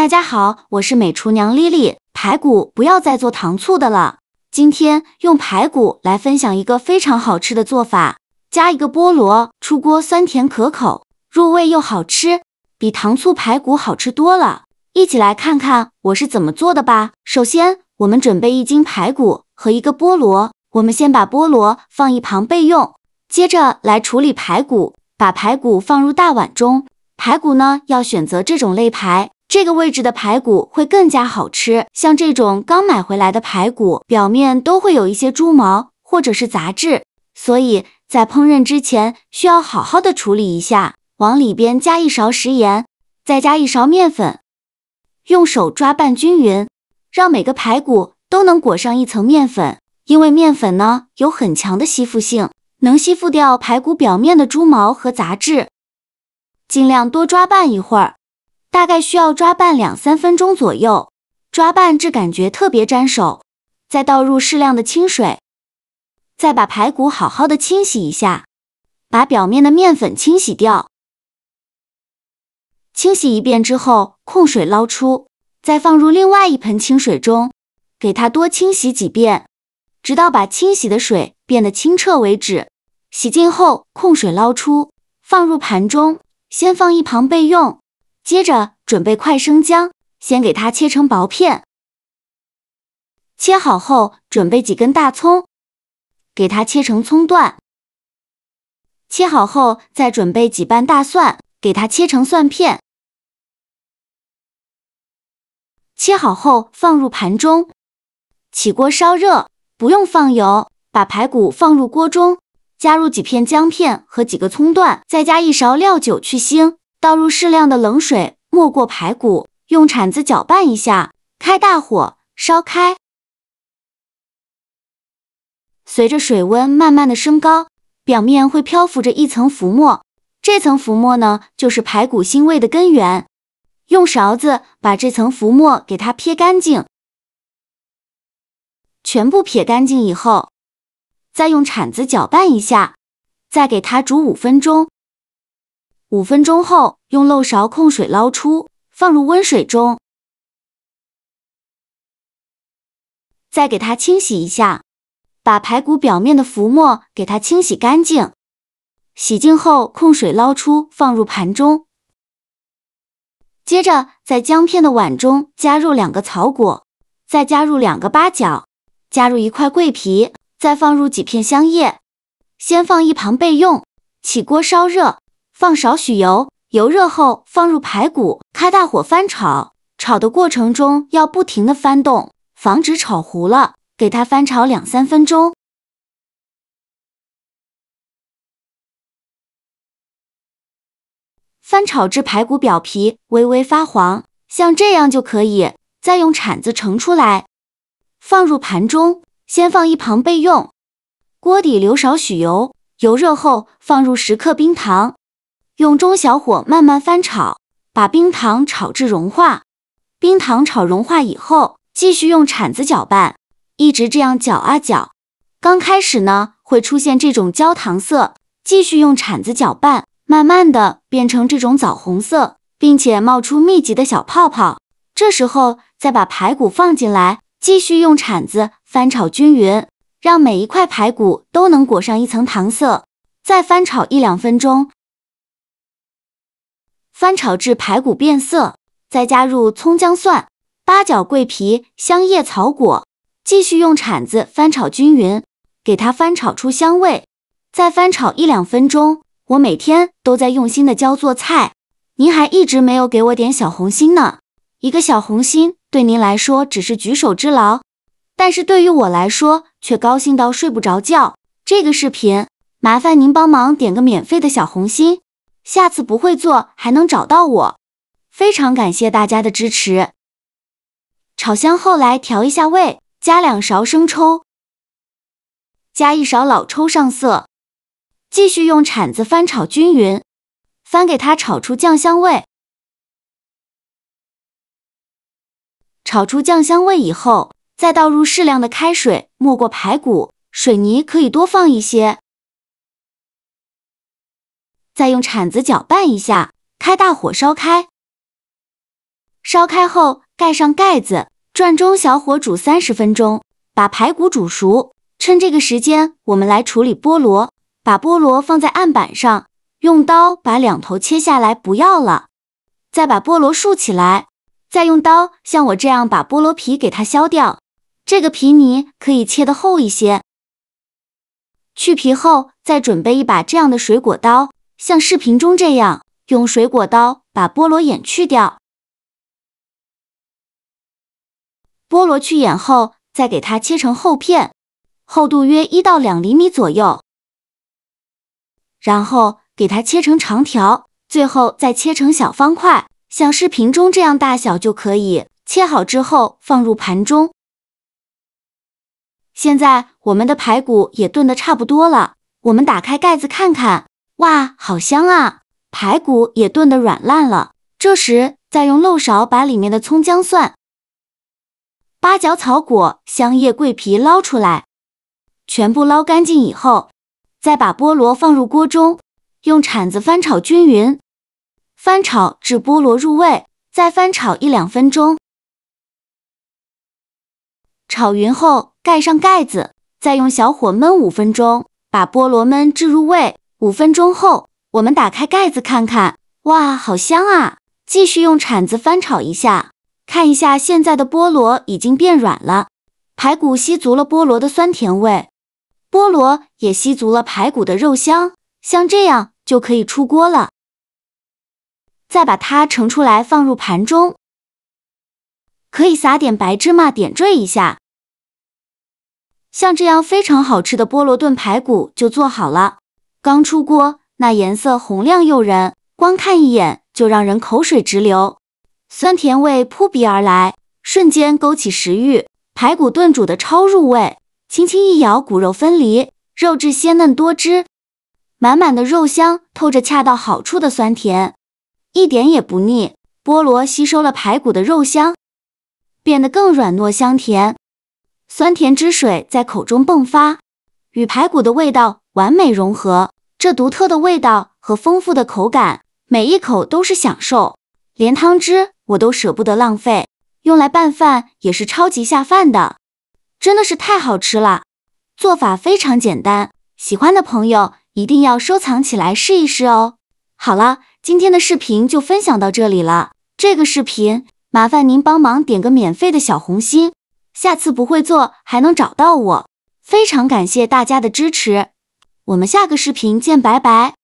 大家好，我是美厨娘丽丽。排骨不要再做糖醋的了，今天用排骨来分享一个非常好吃的做法，加一个菠萝，出锅酸甜可口，入味又好吃，比糖醋排骨好吃多了。一起来看看我是怎么做的吧。首先，我们准备1斤排骨和1个菠萝，我们先把菠萝放一旁备用，接着来处理排骨，把排骨放入大碗中。排骨呢，要选择这种肋排，这个位置的排骨会更加好吃。像这种刚买回来的排骨，表面都会有一些猪毛或者是杂质，所以在烹饪之前需要好好的处理一下。往里边加1勺食盐，再加1勺面粉，用手抓拌均匀，让每个排骨都能裹上一层面粉。因为面粉呢有很强的吸附性，能吸附掉排骨表面的猪毛和杂质。尽量多抓拌一会儿，大概需要抓拌2-3分钟左右，抓拌至感觉特别粘手。再倒入适量的清水，再把排骨好好的清洗一下，把表面的面粉清洗掉。清洗一遍之后，控水捞出，再放入另外一盆清水中，给它多清洗几遍，直到把清洗的水变得清澈为止。洗净后，控水捞出，放入盘中，先放一旁备用。接着准备块生姜，先给它切成薄片。切好后，准备几根大葱，给它切成葱段。切好后，再准备几瓣大蒜，给它切成蒜片。切好后放入盘中，起锅烧热，不用放油，把排骨放入锅中，加入几片姜片和几个葱段，再加1勺料酒去腥，倒入适量的冷水没过排骨，用铲子搅拌一下，开大火烧开。随着水温慢慢的升高，表面会漂浮着一层浮沫，这层浮沫呢，就是排骨腥味的根源。用勺子把这层浮沫给它撇干净。全部撇干净以后，再用铲子搅拌一下，再给它煮5分钟。5分钟后，用漏勺控水捞出，放入温水中，再给它清洗一下，把排骨表面的浮沫给它清洗干净。洗净后，控水捞出，放入盘中。接着，在姜片的碗中加入2个草果，再加入2个八角，加入1块桂皮，再放入几片香叶，先放一旁备用。起锅烧热，放少许油，油热后放入排骨，开大火翻炒。炒的过程中要不停的翻动，防止炒糊了，给它翻炒2-3分钟。翻炒至排骨表皮微微发黄，像这样就可以，再用铲子盛出来，放入盘中，先放一旁备用。锅底留少许油，油热后放入10克冰糖，用中小火慢慢翻炒，把冰糖炒至融化。冰糖炒融化以后，继续用铲子搅拌，一直这样搅啊搅。刚开始呢，会出现这种焦糖色，继续用铲子搅拌，慢慢的变成这种枣红色，并且冒出密集的小泡泡。这时候再把排骨放进来，继续用铲子翻炒均匀，让每一块排骨都能裹上一层糖色，再翻炒1-2分钟。翻炒至排骨变色，再加入葱姜蒜、八角桂皮、香叶草果，继续用铲子翻炒均匀，给它翻炒出香味，再翻炒1-2分钟。我每天都在用心的教做菜，您还一直没有给我点小红心呢。1个小红心对您来说只是举手之劳，但是对于我来说却高兴到睡不着觉。这个视频麻烦您帮忙点个免费的小红心，下次不会做还能找到我。非常感谢大家的支持。炒香后来调一下味，加2勺生抽，加1勺老抽上色，继续用铲子翻炒均匀，翻给它炒出酱香味。炒出酱香味以后，再倒入适量的开水没过排骨，水泥可以多放一些。再用铲子搅拌一下，开大火烧开。烧开后盖上盖子，转中小火煮30分钟，把排骨煮熟。趁这个时间，我们来处理菠萝。把菠萝放在案板上，用刀把两头切下来，不要了。再把菠萝竖起来，再用刀像我这样把菠萝皮给它削掉。这个皮泥可以切得厚一些。去皮后，再准备一把这样的水果刀，像视频中这样，用水果刀把菠萝眼去掉。菠萝去眼后，再给它切成厚片，厚度约1到2厘米左右。然后给它切成长条，最后再切成小方块，像视频中这样大小就可以。切好之后放入盘中。现在我们的排骨也炖得差不多了，我们打开盖子看看，哇，好香啊！排骨也炖得软烂了。这时再用漏勺把里面的葱姜蒜、八角、草果、香叶、桂皮捞出来，全部捞干净以后，再把菠萝放入锅中，用铲子翻炒均匀，翻炒至菠萝入味，再翻炒1-2分钟。炒匀后盖上盖子，再用小火焖5分钟，把菠萝焖至入味。5分钟后，我们打开盖子看看，哇，好香啊！继续用铲子翻炒一下，看一下现在的菠萝已经变软了，排骨吸足了菠萝的酸甜味，菠萝也吸足了排骨的肉香，像这样就可以出锅了。再把它盛出来放入盘中，可以撒点白芝麻点缀一下。像这样非常好吃的菠萝炖排骨就做好了。刚出锅，那颜色红亮诱人，光看一眼就让人口水直流，酸甜味扑鼻而来，瞬间勾起食欲。排骨炖煮的超入味，轻轻一咬，骨肉分离，肉质鲜嫩多汁，满满的肉香透着恰到好处的酸甜，一点也不腻。菠萝吸收了排骨的肉香，变得更软糯香甜，酸甜汁水在口中迸发，与排骨的味道完美融合。这独特的味道和丰富的口感，每一口都是享受，连汤汁我都舍不得浪费，用来拌饭也是超级下饭的，真的是太好吃了。做法非常简单，喜欢的朋友一定要收藏起来试一试哦。好了，今天的视频就分享到这里了。这个视频麻烦您帮忙点个免费的小红心，下次不会做还能找到我。非常感谢大家的支持，我们下个视频见，拜拜。